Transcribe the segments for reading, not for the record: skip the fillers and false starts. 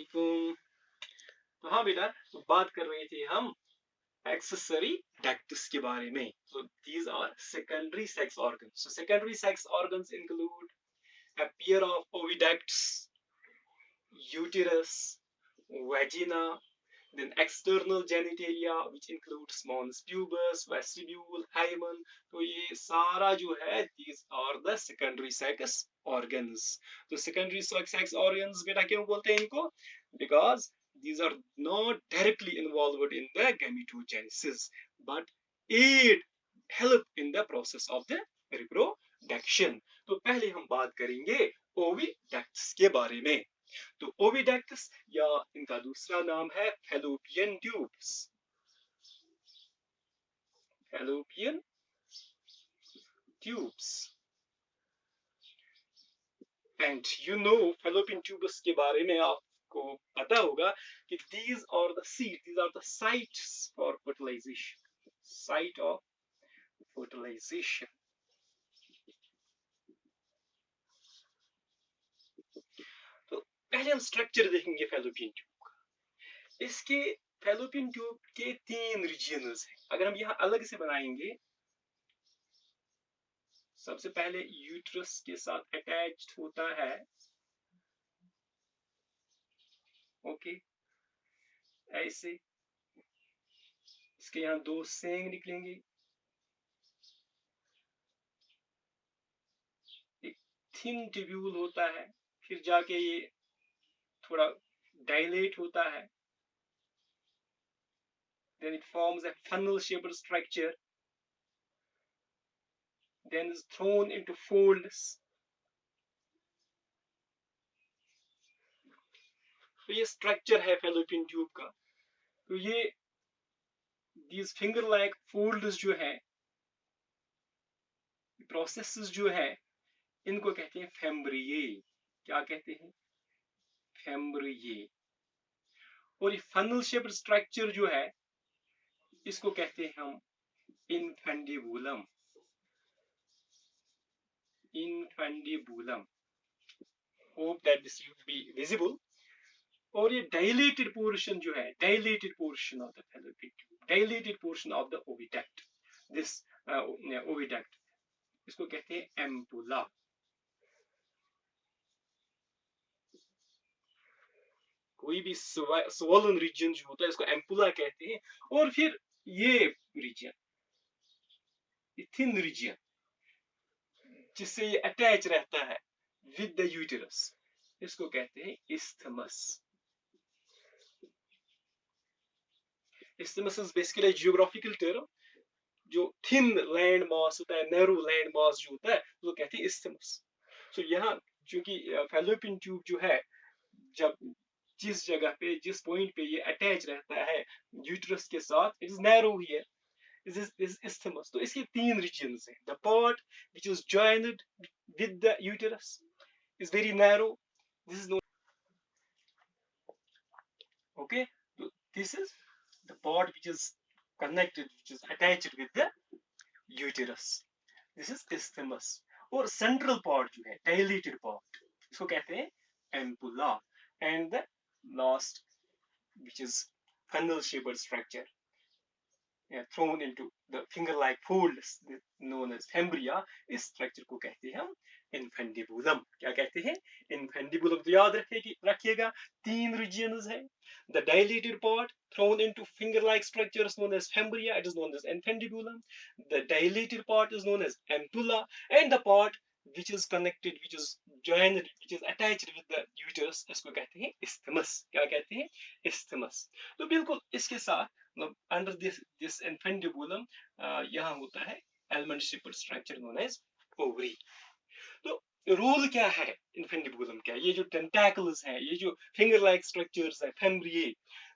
वालेकुम। तो हाँ बेटा, तो बात कर रहे थे हम एक्सेसरी डक्ट्स के बारे में। So these are secondary sex organs. So secondary sex organs include a pair of oviducts, uterus, vagina, then external genitalia which includes mons pubis, vestibule, hymen. तो ये सारा जो है these are the secondary sex organs. तो secondary sex organs बेटा क्यों बोलते हैं इनको? Because these are not directly involved in the gametogenesis but aid help in the process of the reproduction. तो पहले हम बात करेंगे ओविडक्ट्स के बारे में। तो ओविडक्ट्स या इनका दूसरा नाम है fallopian tubes. Fallopian tubes and you know fallopian tubes के बारे में आपको पता होगा कि these are the seeds, these are the sites for fertilization, site of fertilization. तो पहले हम स्ट्रक्चर देखेंगे फैलोपियन ट्यूब का। इसके फैलोपियन ट्यूब के 3 रीजन्स हैं। अगर हम यहाँ अलग से बनाएंगे, सबसे पहले यूट्रस के साथ अटैच्ड होता है, ओके, ऐसे इसके यहाँ 2 सेंग निकलेंगे, एक थिन ट्यूब्यूल होता है, फिर जाके ये थोड़ा डायलेट होता है, then it forms a funnel shaped structure, then is thrown into folds. तो ये स्ट्रक्चर है फैलोपियन ट्यूब का। तो ये these finger like folds जो है, प्रोसेसेस जो है, इनको कहते हैं फेम्ब्रिये। क्या कहते हैं? फेम्ब्रिये। और ये फनल शेप्ड स्ट्रक्चर जो है, इसको कहते हैं हम infundibulum. Infundibulum. Hope that this will be visible. और ये डायलेटेड पोर्शन जो है, dilated portion of the Fallopian tube, dilated portion of the oviduct, this oviduct, इसको कहते हैं एम्पुला। कोई भी स्वोलन रीजन जो होता है इसको एम्पुला कहते हैं। और फिर ये रीजन, थिन रीजन, जिससे ये अटैच रहता है विद द यूटेरस, इसको कहते हैं isthmus. Isthmus is basically a geographical term. जो थिन लैंड मास होता है, नैरो लैंड मास जो होता है, उसको कहते हैं isthmus. So यहाँ चूंकि फैलोपियन ट्यूब जो है, जब जिस जगह पे, जिस पॉइंट पे ये अटैच रहता है यूट्रस के साथ, it is narrow here, is isthmus. तो इसके 3 रीजन्स हैं. The part which is joined with the uterus is very narrow. This is known. Okay, so this is the part which is connected, which is attached with the uterus. This is isthmus. और central part जो है, dilated part, इसको कहते हैं ampulla. And the last, which is funnel shaped structure, thrown into the finger-like folds known as fimbria, इस structure को कहते हैं हम इनफेंडिबुलम। क्या कहते हैं? इनफेंडिबुलम। तो याद रखिएगा 3 रीजन्स है। The dilated part thrown into finger-like structure is known as fimbria. It is known as infundibulum. The dilated part is known as ampulla, and the part which is connected, which is joined, which is attached with the uterus, इसको कहते हैं isthmus. क्या कहते हैं? Isthmus. तो बिल्कुल इसके साथ under this infundibulum यहाँ होता है almond shaped structure known as ovary. तो रोल क्या है इनफेंडिबुलम का? ये जो टेंटाकल्स हैं, ये जो फिंगर लाइक स्ट्रक्चर्स हैं, फेम्ब्रिये,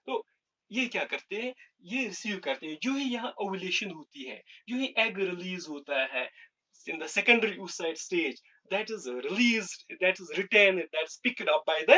तो ये क्या करते हैं? ये रिसीव करते हैं। जो ही यहाँ ओवुलेशन होती है, जो ही एग रिलीज होता है in the secondary oocyte stage, that is released, that is retained, that's picked up by the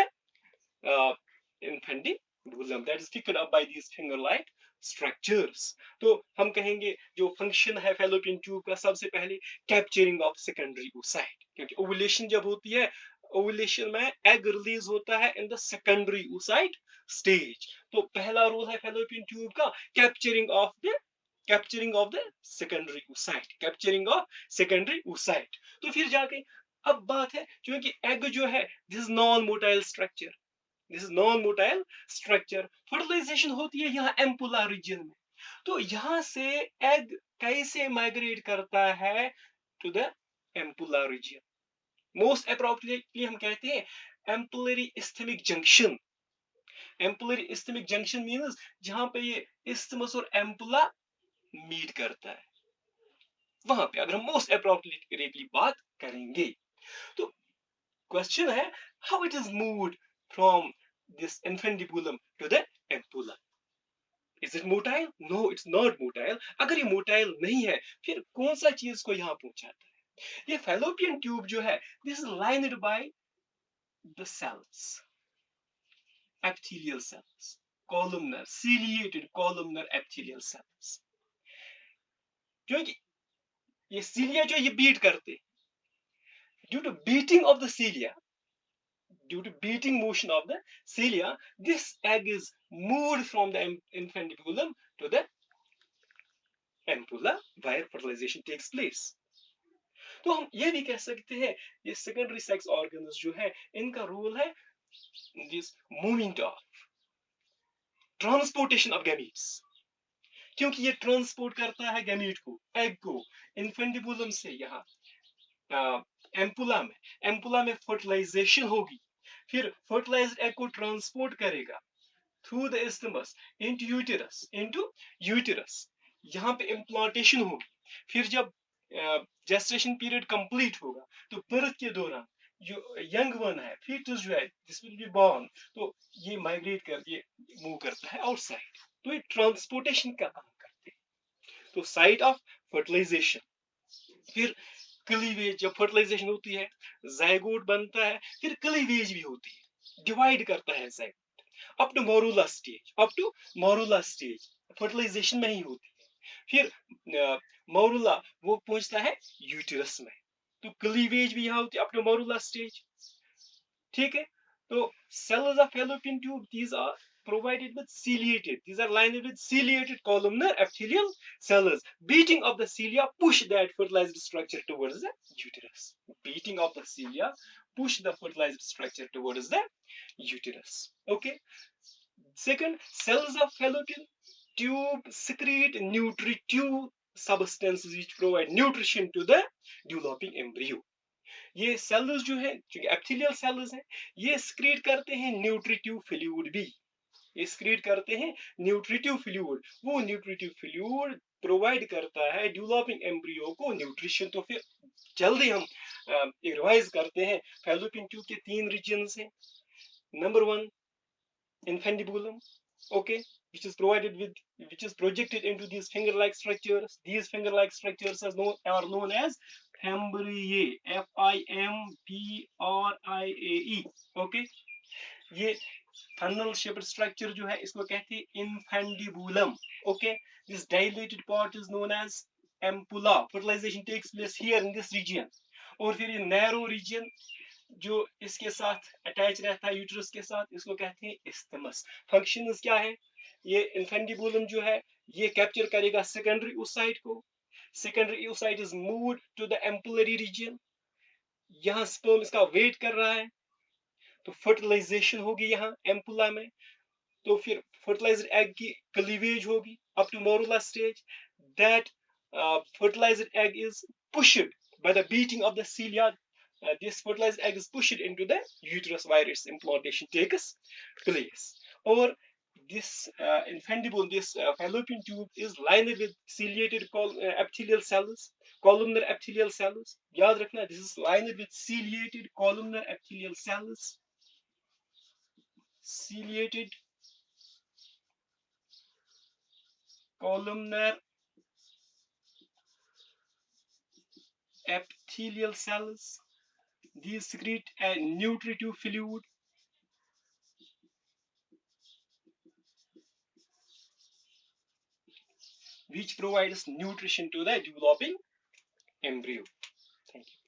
infundibulum, that is picked up by these finger like structures. तो हम कहेंगे जो फंक्शन है फैलोपियन ट्यूब का, सबसे पहले कैप्चरिंग ऑफ सेकेंडरी oocyte, क्योंकि ovulation जब होती है ओवुलेशन में एग रिलीज होता है in the secondary oocyte stage. तो पहला रोल है फैलोपियन ट्यूब का capturing of the secondary oocyte, capturing of secondary oocyte। तो फिर जाके अब बात है, क्योंकि एग जो है this is non motile structure, this is non motile structure, fertilization होती है यहाँ एम्पुला रीजन में। तो यहाँ से एग कैसे माइग्रेट करता है to the ampulla region? Most appropriately हम कहते हैं ampullary isthmic junction. Ampullary isthmic junction means जहां पे ये इस्थमस और एम्पुला मीट करता है, वहां पे अगर हम मोस्ट अप्रोप्रिएटली बात करेंगे। तो क्वेश्चन है how it is moved from this infundibulum to the ampulla. Is it motile? No, it's not motile. अगर ये मोटाइल नहीं है फिर कौन सा चीज को यहाँ पहुंचाता है? ये फैलोपियन ट्यूब जो है this is lined by the cells, epithelial cells, columnar, ciliated columnar epithelial cells। क्योंकि ये cilia जो ये बीट करते, due to beating of the cilia, due to beating motion of the cilia, this egg is moved from the infundibulum to the ampulla where fertilization takes place। तो हम ये भी कह सकते हैं ये सेकेंडरी सेक्स ऑर्गन्स जो है इनका रोल है this movement of transportation of gametes, क्योंकि ये ट्रांसपोर्ट करता है गैमीट को, एग को इन्फेंडिबुलम से यहाँ एम्पुला में फर्टिलाइजेशन होगी, फिर फर्टिलाइज्ड एग को ट्रांसपोर्ट करेगा through the isthmus into uterus, यहाँ पे इम्प्लांटेशन होगी। फिर जब जेस्टेशन पीरियड कंप्लीट होगा तो बर्थ के दौरान जो यंग वन है, फीटस जो है, दिस विल बी बॉर्न, तो ये माइग्रेट कर ये मूव करता है आउटसाइड, तो ये ट्रांसपोर्टेशन का काम करते हैं। तो साइट ऑफ फर्टिलाइजेशन, फिर क्लीवेज, जब फर्टिलाइजेशन होती है जाइगोट बनता है, फिर क्लीवेज भी होती है, डिवाइड करता है zygote up to morula stage, up to morula stage fertilization में ही होती है। फिर मोरूला वो पहुंचता है यूटेरस में, तो क्लीवेज भी यहाँ होती है अप टू मोरूला स्टेज। ठीक है, तो cells of fallopian tube, these are provided with ciliated, these are lined with ciliated columnar epithelial cells. Beating of the cilia push that fertilized structure towards the uterus, beating of the cilia push the fertilized structure towards the uterus। Okay, second, cells of fallopian tube secrete nutritive substances which provide nutrition to the developing embryo। ये sales जो है, क्योंकि epithelial cells हैं, ये स्क्रीट करते हैं nutritive fluid भी, ये स्क्रीट करते हैं न्यूट्रिटिव फ्लूइड, वो न्यूट्रिटिव फ्लूइड प्रोवाइड करता है डेवलपिंग एम्ब्रियो को न्यूट्रिशन। तो फिर जल्दी हम रिवाइज करते हैं, फैलोपियन ट्यूब के 3 रीजन्स हैं। Number 1 infundibulum, okay, which is projected into these finger-like structures. These finger-like structures are known as fimbriae, Fimbriae, okay। ये funnel shaped structure जो है इसको कहते हैं infundibulum, okay। This dilated part is known as ampulla, fertilization takes place here in this region। और फिर ये narrow region जो इसके साथ अटैच रहता है यूट्रस के साथ, इसको कहते हैं इस्थमस। फंक्शंस क्या है, ये इन्फेंडिबुलम जो है ये कैप्चर करेगा सेकेंडरी oocyte को, secondary oocyte is moved to the ampullary region, यहाँ स्पर्म इसका वेट कर रहा है, तो फर्टिलाइजेशन होगी यहाँ एम्पुला में, तो फिर फर्टिलाइज्ड एग की क्लीवेज होगी up to morula stage. That fertilized egg is pushed by the beating of the cilia, this fertilized egg is pushed into the uterus where its implantation takes place। Or this infundibulum, this fallopian tube is lined with ciliated epithelial cells, columnar epithelial cells। याद रखना, this is lined with ciliated columnar epithelial cells, ciliated columnar epithelial cells। These secrete a nutritive fluid which provides nutrition to the developing embryo। Thank you।